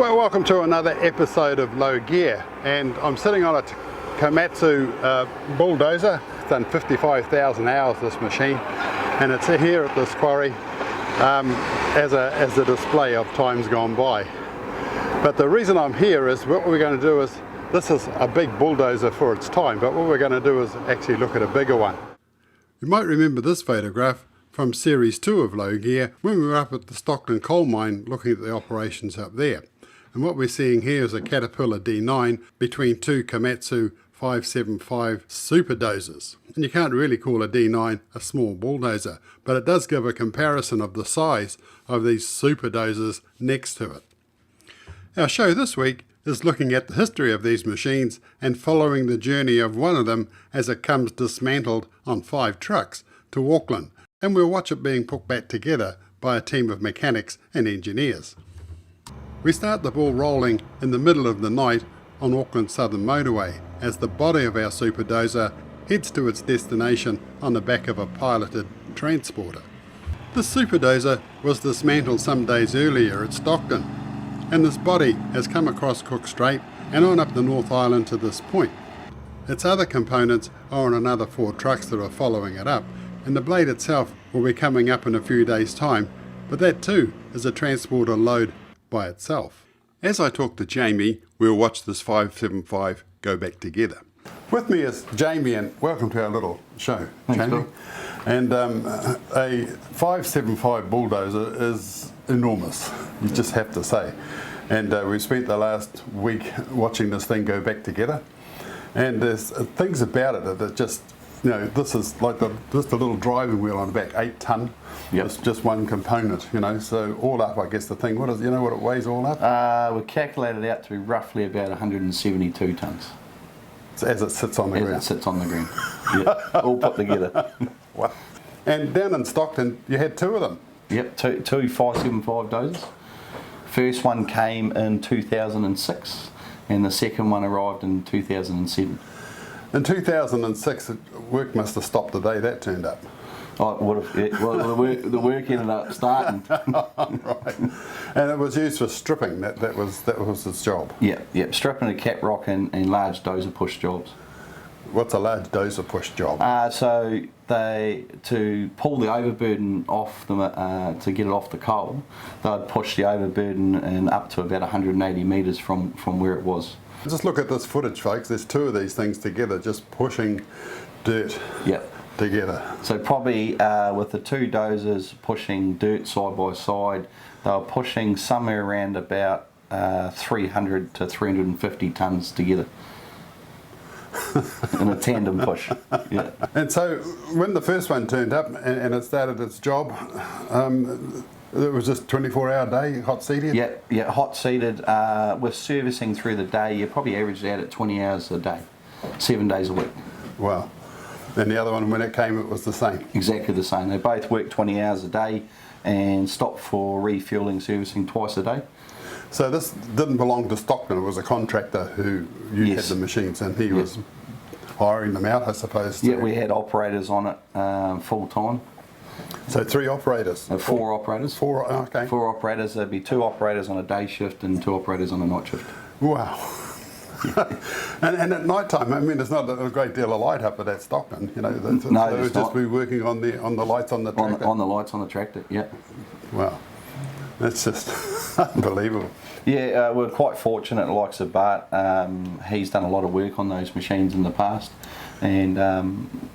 Well, welcome to another episode of Low Gear, and I'm sitting on a Komatsu bulldozer. It's done 55,000 hours, this machine, and it's here at this quarry as a display of times gone by. But the reason I'm here is what we're going to do is, this is a big bulldozer for its time, but what we're going to do is actually look at a bigger one. You might remember this photograph from Series 2 of Low Gear when we were up at the Stockton coal mine looking at the operations up there. And what we're seeing here is a Caterpillar D9 between two Komatsu 575 super dozers. And you can't really call a D9 a small bulldozer, but it does give a comparison of the size of these super dozers next to it. Our show this week is looking at the history of these machines and following the journey of one of them as it comes dismantled on 5 trucks to Auckland, and we'll watch it being put back together by a team of mechanics and engineers. We start the ball rolling in the middle of the night on Auckland's Southern Motorway as the body of our super dozer heads to its destination on the back of a piloted transporter. This super dozer was dismantled some days earlier at Stockton, and this body has come across Cook Strait and on up the North Island to this point. Its other components are on another 4 trucks that are following it up, and the blade itself will be coming up in a few days' time, but that too is a transporter load by itself. As I talk to Jamie, we'll watch this 575 go back together. With me is Jamie, and welcome to our little show. Thanks, Jamie. Bill. And a 575 bulldozer is enormous, you just have to say. And we've spent the last week watching this thing go back together, and there's things about it that just, you know, this is like just a little driving wheel on the back, 8 ton. Yep. It's just one component, you know. So all up, I guess the thing. What is, you know, what it weighs all up? We calculated out to be roughly about 172 tonnes. So as it sits on the ground. As it sits on the ground. Yeah, all put together. Wow. And down in Stockton, you had 2 of them. Yep, two 575 dozers. First one came in 2006, and the second one arrived in 2007. In 2006, work must have stopped the day that turned up. Oh, it would have, yeah, well, the work ended up starting. Right. And it was used for stripping. That was its job. Yep. Stripping a cap rock and large dozer push jobs. What's a large dozer push job? So to pull the overburden off to get it off the coal, they'd push the overburden and up to about 180 metres from where it was. Just look at this footage, folks. There's 2 of these things together, just pushing dirt. Yep. Together. So probably with the 2 dozers pushing dirt side by side, they were pushing somewhere around about 300 to 350 tonnes together in a tandem push. Yeah. And so when the first one turned up and it started its job, it was just 24-hour day, hot seated? Yeah, hot seated. With servicing through the day, you probably averaged out at 20 hours a day, 7 days a week. Wow. And the other one, when it came, it was the same? Exactly the same. They both worked 20 hours a day and stopped for refuelling, servicing twice a day. So this didn't belong to Stockton, it was a contractor who had the machines, and he was hiring them out, I suppose. Yeah, we had operators on it full time. So 3 operators? 4 operators. 4, okay. 4 operators. There'd be 2 operators on a day shift and 2 operators on a night shift. Wow. and at night time, I mean, there's not a great deal of light up at that Stockton, you know. No, they would just be working on the lights on the tractor. On the lights on the tractor, yeah. Wow, that's just unbelievable. Yeah, we're quite fortunate. The likes of Bart, he's done a lot of work on those machines in the past, and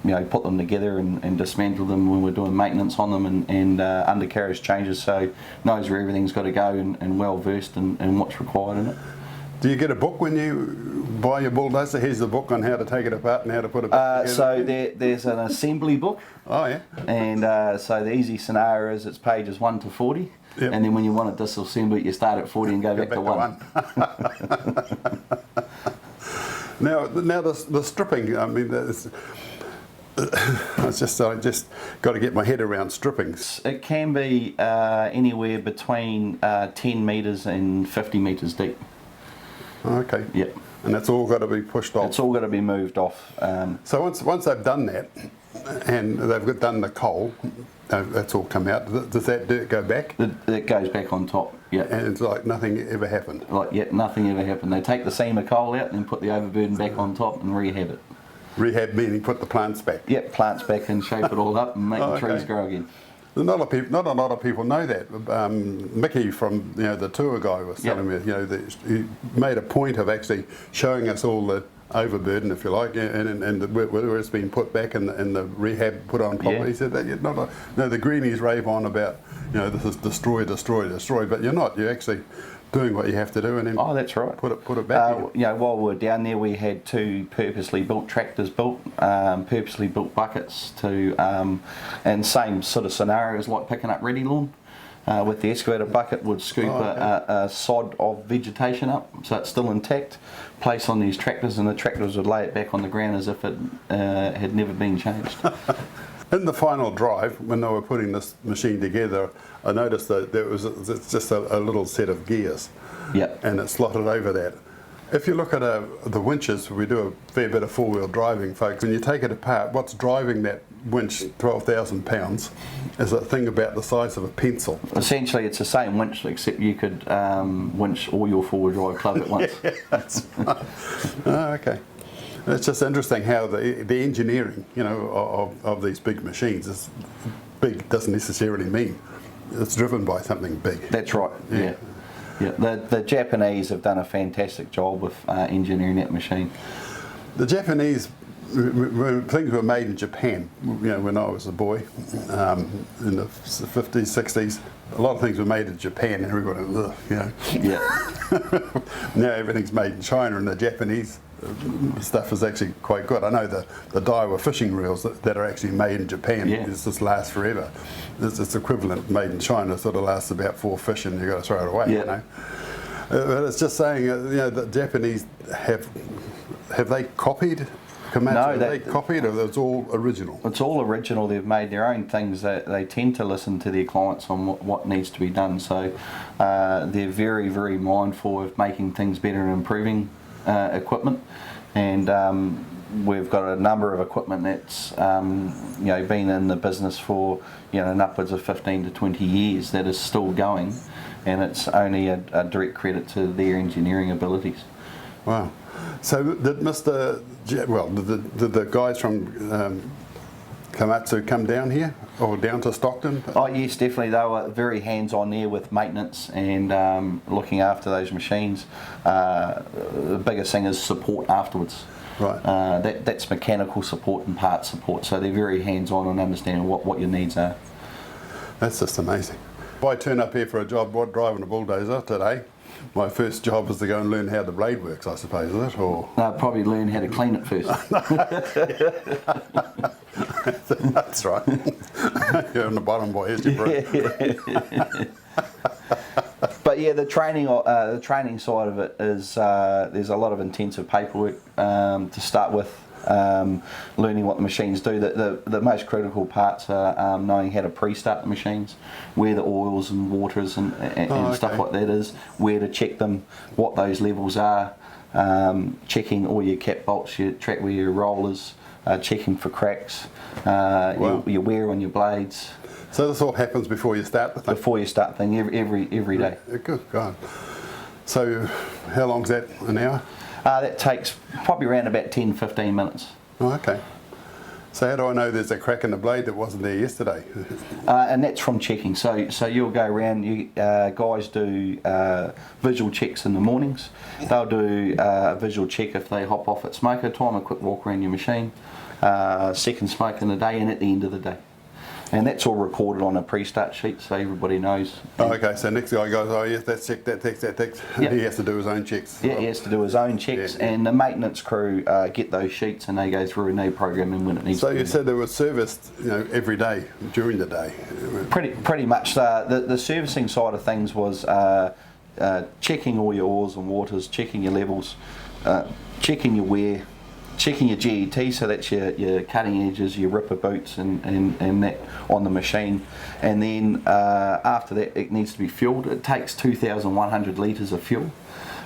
you know, put them together and dismantle them when we're doing maintenance on them and undercarriage changes. So knows where everything's got to go and well versed in what's required in it. Do you get a book when you buy your bulldozer? Here's the book on how to take it apart and how to put it back together. So there's an assembly book. Oh yeah. And so the easy scenario is it's pages 1 to 40. Yep. And then when you want to disassemble it, you start at 40 and go back to 1. Now the stripping. I mean, I just got to get my head around stripping. It can be anywhere between 10 metres and 50 metres deep. Okay. Yep. And that's all got to be pushed off. It's all got to be moved off. So once they've done that, and they've done the coal, that's all come out. Does that dirt go back? It goes back on top. Yeah. And it's like nothing ever happened. Like, yeah, nothing ever happened. They take the seam of coal out and then put the overburden back on top and rehab it. Rehab meaning put the plants back. Yep, plants back and shape it all up and make the trees grow again. Not a lot of people know that. Mickey from the tour guy was telling me, that he made a point of actually showing us all the overburden, if you like, and where it's been put back and the rehab put on top. Yeah. He said that the greenies rave on about this is destroy, but you're not. You're actually doing what you have to do and then that's right. Put it back. While we were down there, we had 2 purposely built tractors built, purposely built buckets to, and same sort of scenarios like picking up ready lawn. With the excavator bucket would scoop a sod of vegetation up so it's still intact, place on these tractors, and the tractors would lay it back on the ground as if it had never been changed. In the final drive, when they were putting this machine together, I noticed that it's just a little set of gears, and it's slotted over that. If you look at the winches, we do a fair bit of 4-wheel driving, folks. When you take it apart, what's driving that winch, 12,000 pounds, is a thing about the size of a pencil. Essentially, it's the same winch, except you could winch all your 4-wheel drive club at once. Yeah, that's right. Okay. It's just interesting how the engineering, of these big machines is big doesn't necessarily mean it's driven by something big. That's right. Yeah. The Japanese have done a fantastic job with engineering that machine. The Japanese, things were made in Japan. When I was a boy, in the 50s, 60s, a lot of things were made in Japan, and everybody, Yeah. Now everything's made in China, and the Japanese stuff is actually quite good. I know the Daiwa fishing reels that are actually made in Japan. Yeah. This just lasts forever. It's equivalent made in China, sort of lasts about 4 fish, and you've got to throw it away. Yeah. But it's just saying, the Japanese have they copied Komatsu? No, they copied, or it's all original? It's all original. They've made their own things. They tend to listen to their clients on what needs to be done. So they're very, very mindful of making things better and improving equipment. And we've got a number of equipment that's been in the business for upwards of 15 to 20 years that is still going, and it's only a direct credit to their engineering abilities. Wow. So did did the guys from Komatsu come down here or down to Stockton? Oh yes, definitely. They were very hands-on there with maintenance and looking after those machines. The biggest thing is support afterwards. Right. That's mechanical support and parts support. So they're very hands-on and understanding what your needs are. That's just amazing. If I turn up here for a job driving a bulldozer today, my first job is to go and learn how the blade works, I suppose, is it? Or Probably learn how to clean it first. That's right. You're on the bottom, boy. Here's your broom. But yeah, the training side of it is there's a lot of intensive paperwork to start with. Learning what the machines do. The most critical parts are knowing how to pre-start the machines, where the oils and waters and stuff like that is, where to check them, what those levels are, checking all your cap bolts, your track where your rollers, checking for cracks, your wear on your blades. So this all happens before you start the thing? Before you start thing, every day. Good God. So how long's that, an hour? That takes probably around about 10-15 minutes. Oh, okay. So how do I know there's a crack in the blade that wasn't there yesterday? And that's from checking. So you'll go around, guys do visual checks in the mornings. They'll do a visual check if they hop off at smoker time, a quick walk around your machine, second smoke in the day and at the end of the day. And that's all recorded on a pre-start sheet so everybody knows. Oh, okay, so next guy goes, oh yes, that's check, that takes. Yep. He has to do his own checks. Yeah, he has to do his own checks, and the maintenance crew get those sheets and they go through and they program them when it needs to be. So you said they were serviced every day, during the day? Pretty much. The servicing side of things was checking all your oils and waters, checking your levels, checking your wear, checking your GET, so that's your cutting edges, your ripper boots and that on the machine. And then after that it needs to be fueled. It takes 2,100 litres of fuel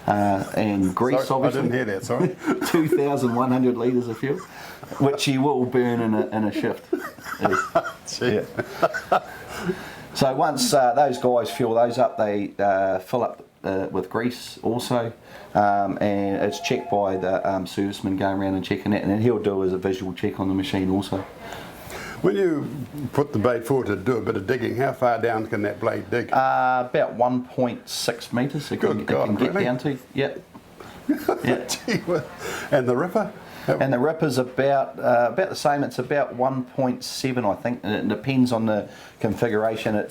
and grease. Sorry, obviously. I didn't hear that, sorry. 2,100 litres of fuel, which you will burn in a shift. Yeah. So once those guys fill those up, they fill up with grease also, and it's checked by the serviceman going around and checking it, and then he'll do as a visual check on the machine also. When you put the blade forward to do a bit of digging, how far down can that blade dig? About 1.6 metres it can get really? down to. Yep. Yep. And the ripper? And the ripper's about the same. It's about 1.7, I think, and it depends on the configuration.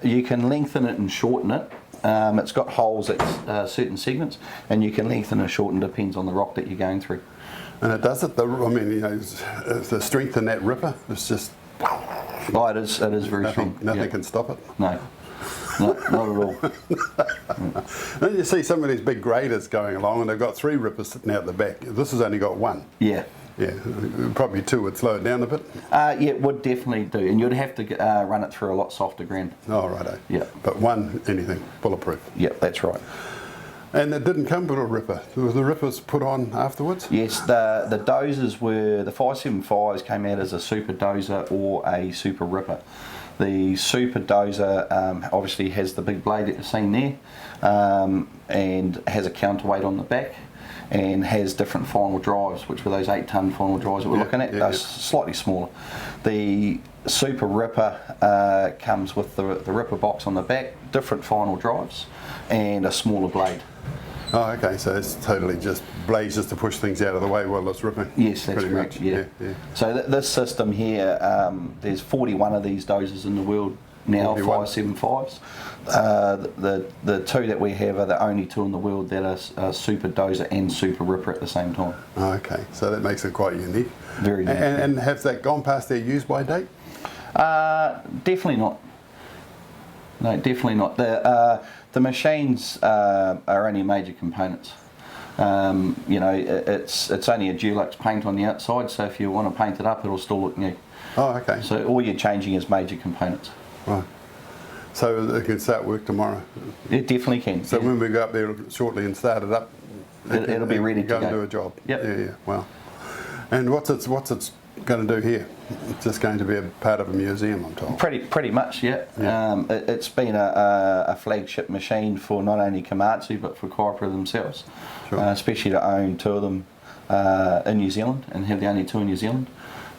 You can lengthen it and shorten it. It's got holes at certain segments, and you can lengthen or shorten, depends on the rock that you're going through. And it does it. The strength in that ripper is just. Oh, it is very strong. Nothing can stop it. No, not at all. Then you see some of these big graders going along, and they've got 3 rippers sitting out the back. This has only got 1. Yeah. Yeah, probably 2 would slow it down a bit. Yeah, it would definitely do, and you'd have to run it through a lot softer ground. Oh, righto. Yeah. But 1, anything, bulletproof. Yep, that's right. And it didn't come with a ripper. Was the rippers put on afterwards? Yes, the dozers were, the 575s came out as a super dozer or a super ripper. The super dozer obviously has the big blade that you're seeing there, and has a counterweight on the back, and has different final drives, which were those 8-ton final drives that we're looking at. Those slightly smaller. The super ripper comes with the ripper box on the back, different final drives, and a smaller blade. Oh, okay, so it's totally just blades just to push things out of the way while it's ripping. Yes, that's correct, yeah. So this system here, there's 41 of these dozers in the world now, 575s. The 2 that we have are the only 2 in the world that are super dozer and super ripper at the same time. Oh, okay, so that makes it quite unique. Very unique. And has that gone past their use-by date? Definitely not. No, definitely not. The machines are only major components. It's only a Dulux paint on the outside, so if you want to paint it up, it'll still look new. Oh, okay. So all you're changing is major components. Right. So it can start work tomorrow? It definitely can. So when we go up there shortly and start it up, it'll be ready to go. And do a job. Yep. Yeah, wow. And what's it going to do here? It's just going to be a part of a museum, I'm told. Pretty much, yeah. It's been a flagship machine for not only Komatsu but for Kaipara themselves, especially to own 2 of them in New Zealand and have the only 2 in New Zealand.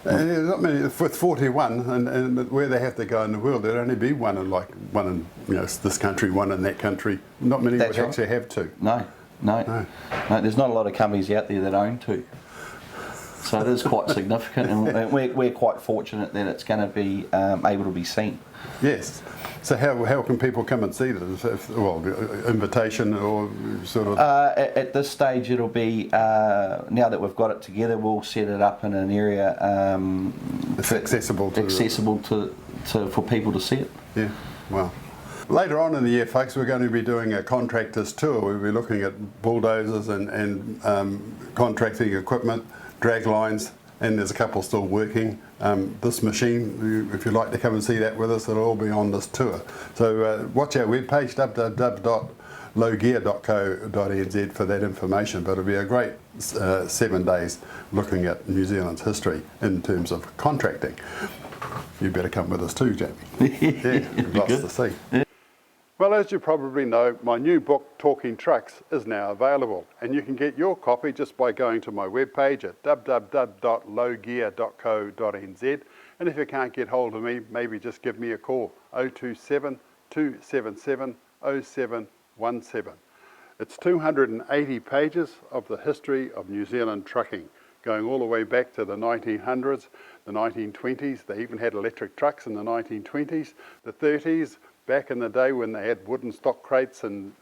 Not many, with 41, and where they have to go in the world, there'd only be one in this country, 1 in that country. Not many would actually have 2. No. There's not a lot of companies out there that own 2. So it is quite significant, and we're quite fortunate that it's going to be able to be seen. Yes. So how can people come and see this? Invitation or sort of? At this stage, it'll be now that we've got it together, we'll set it up in an area it's accessible for people to see it. Yeah. Wow. Later on in the year, folks, we're going to be doing a contractor's tour. We'll be looking at bulldozers and contracting equipment, drag lines, and there's a couple still working. This machine, if you'd like to come and see that with us, it'll all be on this tour. So watch our webpage, www.lowgear.co.nz for that information. But it'll be a great 7 days looking at New Zealand's history in terms of contracting. You better come with us too, Jamie. Yeah, lots to see. Yeah. Well, as you probably know, my new book, Talking Trucks, is now available, and you can get your copy just by going to my webpage at www.lowgear.co.nz. And if you can't get hold of me, maybe just give me a call, 027 277 0717. It's 280 pages of the history of New Zealand trucking, going all the way back to the 1900s, the 1920s. They even had electric trucks in the 1920s, the 30s, back in the day when they had wooden stock crates and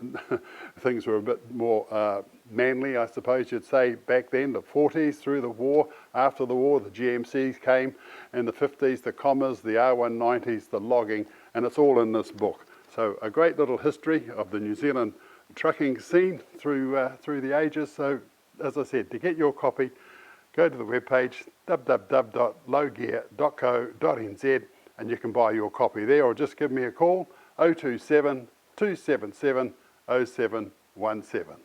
things were a bit more manly, I suppose you'd say, back then, the 40s through the war. After the war, the GMCs came, and the 50s, the Commas, the R190s, the logging, and it's all in this book. So a great little history of the New Zealand trucking scene through the ages. So, as I said, to get your copy, go to the webpage, www.lowgear.co.nz, and you can buy your copy there, or just give me a call, 027 277 0717.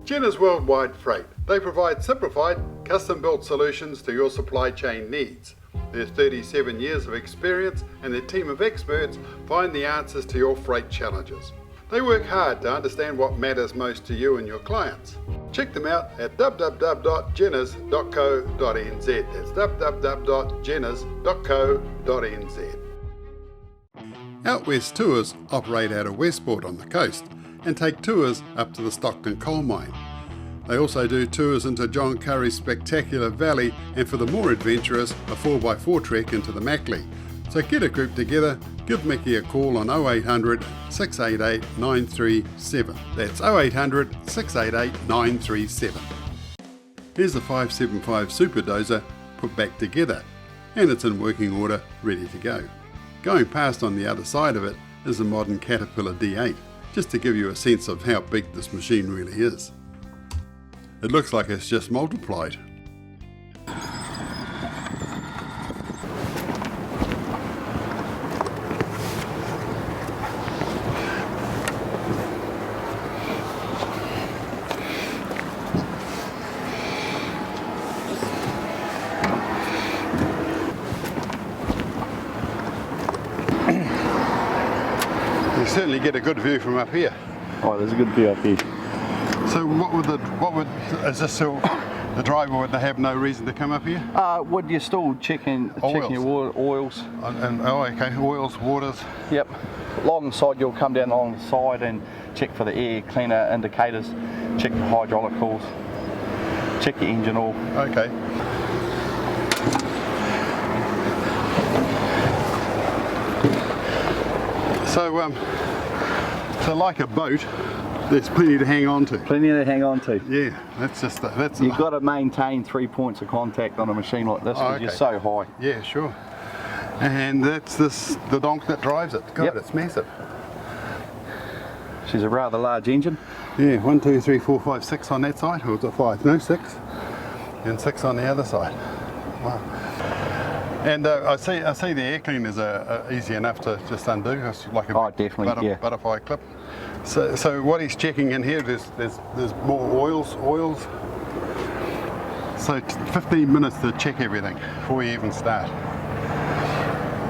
Jenner's Worldwide Freight. They provide simplified, custom-built solutions to your supply chain needs. Their 37 years of experience and their team of experts find the answers to your freight challenges. They work hard to understand what matters most to you and your clients. Check them out at www.jenners.co.nz. That's www.jenners.co.nz. Out West Tours operate out of Westport on the coast and take tours up to the Stockton coal mine. They also do tours into John Curry's spectacular valley and for the more adventurous, a 4x4 trek into the Mackley. So get a group together, give Mickey a call on 0800 688 937. That's 0800 688 937. Here's the 575 Super Dozer put back together, and it's in working order, ready to go. Going past on the other side of it is the modern Caterpillar D8, just to give you a sense of how big this machine really is. It looks like it's just multiplied. You certainly get a good view from up here. Oh, there's a good view up here. So is this so the driver would have no reason to come up here? Would you still checking your oils? Oils, waters. Yep. Along the side, you'll come down along the side and check for the air cleaner indicators, check your hydraulicals, check your engine oil. Okay. So like a boat, there's plenty to hang on to. Plenty to hang on to. Yeah, that's You've got to maintain 3 points of contact on a machine like this because you're so high. Yeah, sure. And that's the donk that drives it. God, It's massive. She's a rather large engine. Yeah, 1, 2, 3, 4, 5, 6 on that side. Or was it 5? No, 6. And 6 on the other side. Wow. And I see the air cleaners are easy enough to just undo. It's like a butterfly clip. So what he's checking in here, there's more oils. So 15 minutes to check everything before you even start.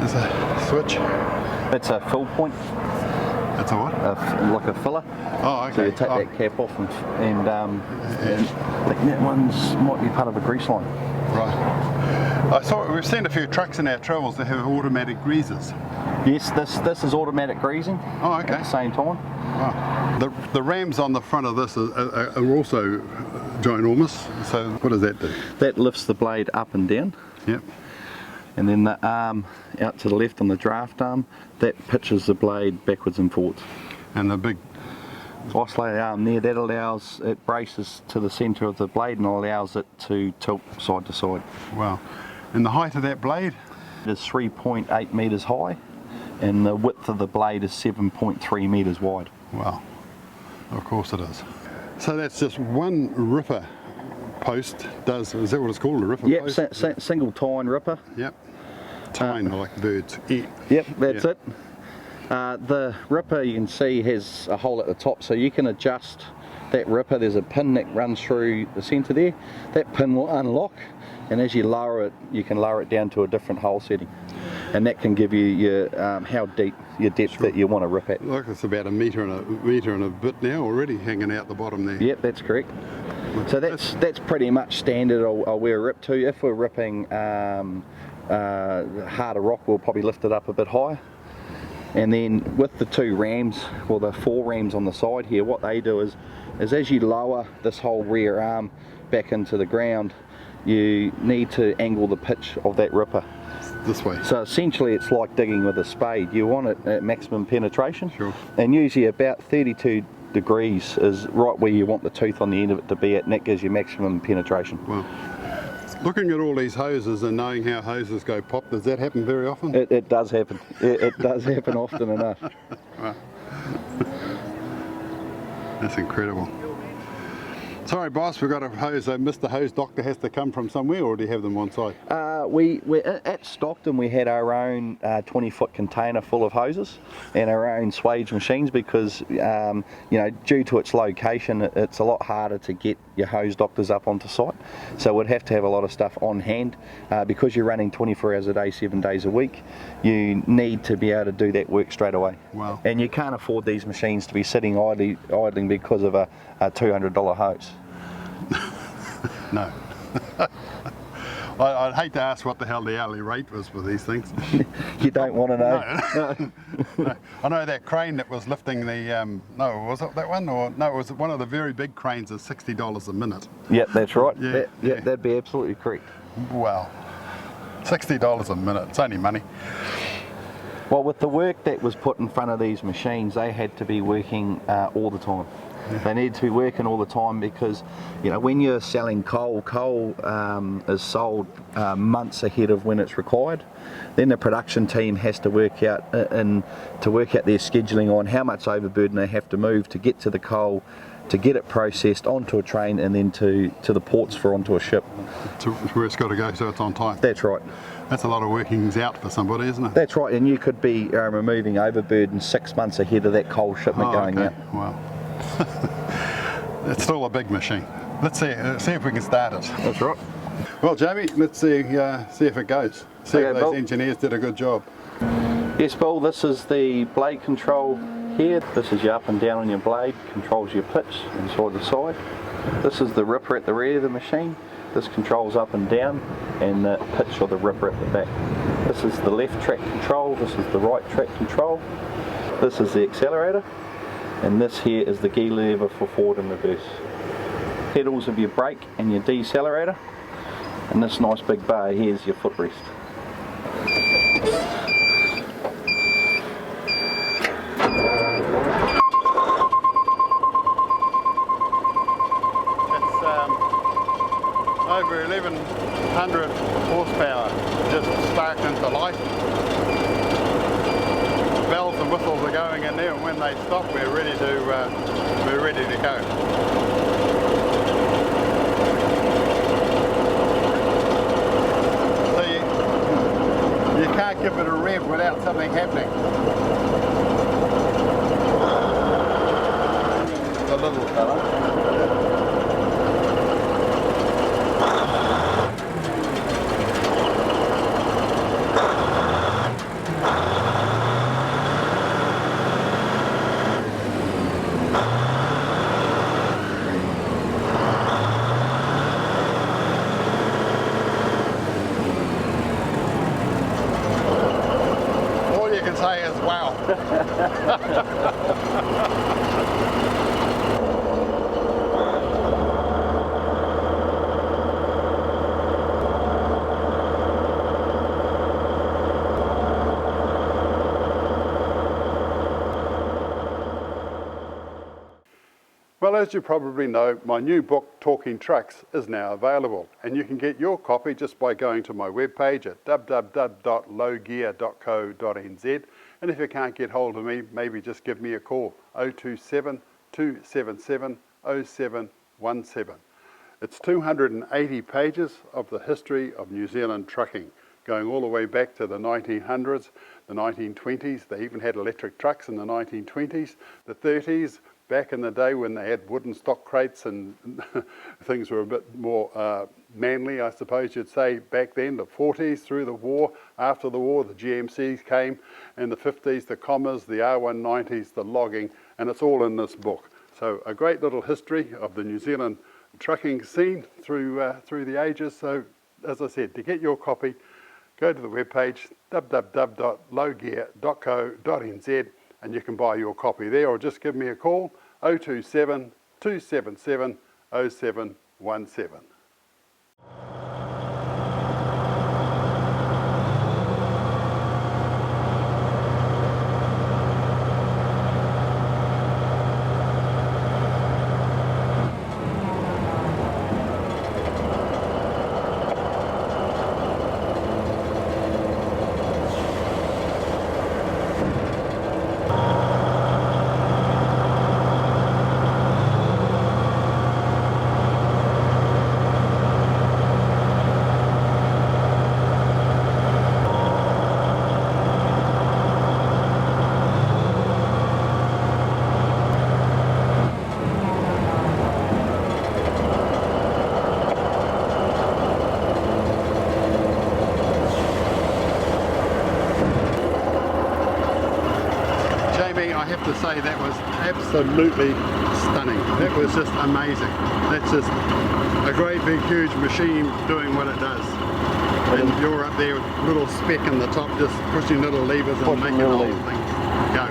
There's a switch. It's a fill point. It's a what? Like a filler. Oh, okay. So you take that cap off and I think that one's might be part of a grease line. Right. We've seen a few trucks in our travels that have automatic greasers. Yes, this is automatic greasing. Oh, okay. At the same time. Oh. The rams on the front of this are also ginormous. So what does that do? That lifts the blade up and down. Yep. And then the arm out to the left on the draft arm, that pitches the blade backwards and forwards. And the big oscillator arm there, that allows, it braces to the centre of the blade and allows it to tilt side to side. Wow. And the height of that blade? It is 3.8 metres high and the width of the blade is 7.3 metres wide. Wow. Of course it is. So that's just one ripper post is that what it's called, a ripper post? Yep, single tine ripper. Yep. Tine like birds. Yep, that's it. The ripper you can see has a hole at the top, so you can adjust that ripper. There's a pin that runs through the centre there. That pin will unlock, and as you lower it, you can lower it down to a different hole setting. And that can give you your how deep, your depth that you want to rip at. Look, it's about a metre and a bit now already hanging out the bottom there. Yep, that's correct. So that's pretty much standard I'll wear a rip to. If we're ripping harder rock, we'll probably lift it up a bit higher. And then with the two rams, or the 4 rams on the side here, what they do is as you lower this whole rear arm back into the ground, you need to angle the pitch of that ripper. This way. So essentially it's like digging with a spade. You want it at maximum penetration. Sure. And usually about 32 degrees is right where you want the tooth on the end of it to be at, and that gives you maximum penetration. Wow. Looking at all these hoses and knowing how hoses go pop, does that happen very often? It does happen. It does happen often enough. Wow. That's incredible. Sorry, boss, we've got a hose. Mr. Hose Doctor has to come from somewhere, or do you have them on site? We at Stockton we had our own 20-foot container full of hoses and our own swage machines because you know, due to its location it's a lot harder to get your hose doctors up onto site, so we'd have to have a lot of stuff on hand because you're running 24 hours a day 7 days a week. You need to be able to do that work straight away. Wow. And you can't afford these machines to be sitting idling because of a $200 hose. No. I'd hate to ask what the hell the hourly rate was for these things. You don't want to know. No. I know that crane that was lifting the, no, was it that one? Or no, it was one of the very big cranes is $60 a minute. Yep, that's right. Yeah, That'd be absolutely correct. Wow. $60 a minute, it's only money. Well, with the work that was put in front of these machines, they had to be working all the time. Yeah. They need to be working all the time because, you know, when you're selling coal is sold months ahead of when it's required. Then the production team has to work out their scheduling on how much overburden they have to move to get to the coal, to get it processed onto a train and then to the ports for onto a ship. To where it's got to go so it's on time. That's right. That's a lot of workings out for somebody, isn't it? That's right, and you could be removing overburden 6 months ahead of that coal shipment going out. Wow. It's still a big machine. Let's see if we can start it. That's right. Well, Jamie, let's see if it goes. See if those Bill. engineers did a good job. Yes, Bill, this is the blade control here. This is your up and down on your blade, controls your pitch inside the side. This is the ripper at the rear of the machine. This controls up and down, and the pitch or the ripper at the back. This is the left track control, this is the right track control. This is the accelerator, and this here is the gear lever for forward and reverse. Pedals of your brake and your decelerator, and this nice big bar here is your footrest. Over 1100 horsepower just sparked into life. Bells and whistles are going in there, and when they stop, we're ready to go. So you can't give it a rev without something happening. The little fella. All you can say is wow. Well, as you probably know, my new book, Talking Trucks, is now available, and you can get your copy just by going to my webpage at www.lowgear.co.nz, and if you can't get hold of me, maybe just give me a call, 027 277 0717. It's 280 pages of the history of New Zealand trucking, going all the way back to the 1900s, the 1920s. They even had electric trucks in the 1920s, the 30s, back in the day when they had wooden stock crates and things were a bit more manly, I suppose you'd say, back then, the 40s through the war. After the war, the GMCs came, and the 50s, the Commas, the R190s, the logging, and it's all in this book. So a great little history of the New Zealand trucking scene through the ages. So, as I said, to get your copy, go to the webpage, www.lowgear.co.nz, and you can buy your copy there, or just give me a call, 027 277 0717. to say that was absolutely stunning. That was just amazing. That's just a great big huge machine doing what it does. And you're up there with a little speck in the top, just pushing little levers and making the whole thing go.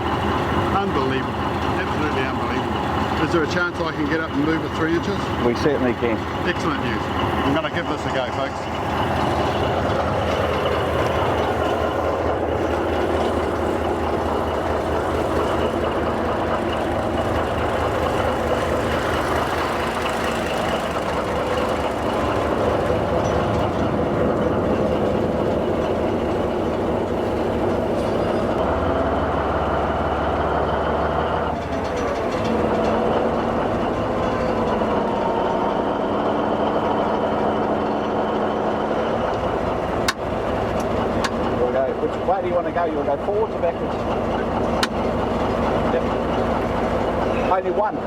Unbelievable. Absolutely unbelievable. Is there a chance I can get up and move it 3 inches? We certainly can. Excellent news. I'm going to give this a go, folks. Which way do you want to go? You want to go forwards or backwards? Yep. Only one. I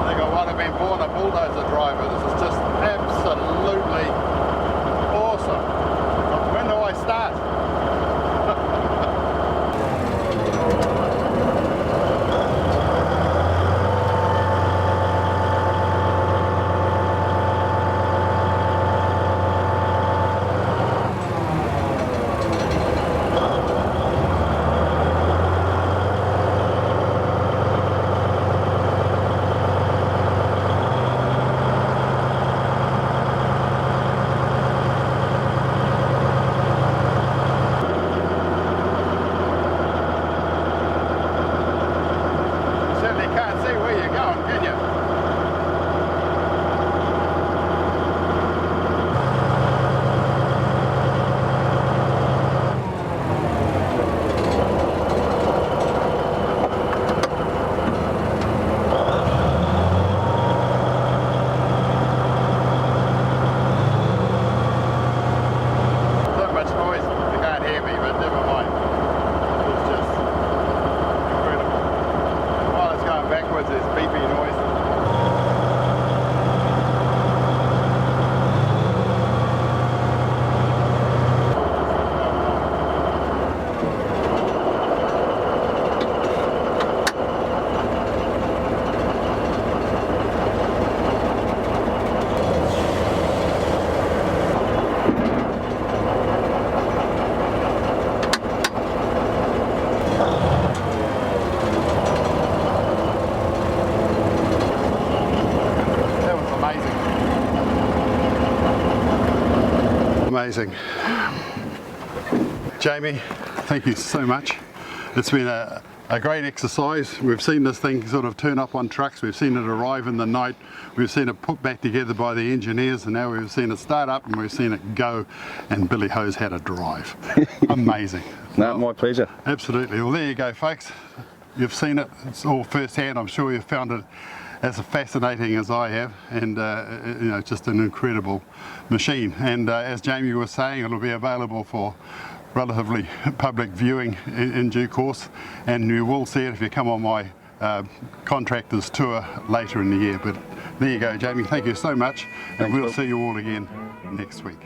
think I might have been born a bulldozer driver. This is just absolutely awesome. When do I start? Amazing. Jamie, thank you so much. It's been a great exercise. We've seen this thing sort of turn up on trucks, we've seen it arrive in the night, we've seen it put back together by the engineers, and now we've seen it start up and we've seen it go, and Billy Ho's had a drive. Amazing. No, my pleasure. Absolutely. Well, there you go, folks. You've seen it. It's all firsthand. I'm sure you've found it as fascinating as I have, and you know, just an incredible machine. And as Jamie was saying, it'll be available for relatively public viewing in due course, and you will see it if you come on my contractors tour later in the year. But there you go, Jamie. Thank you so much, and we'll see you all again next week.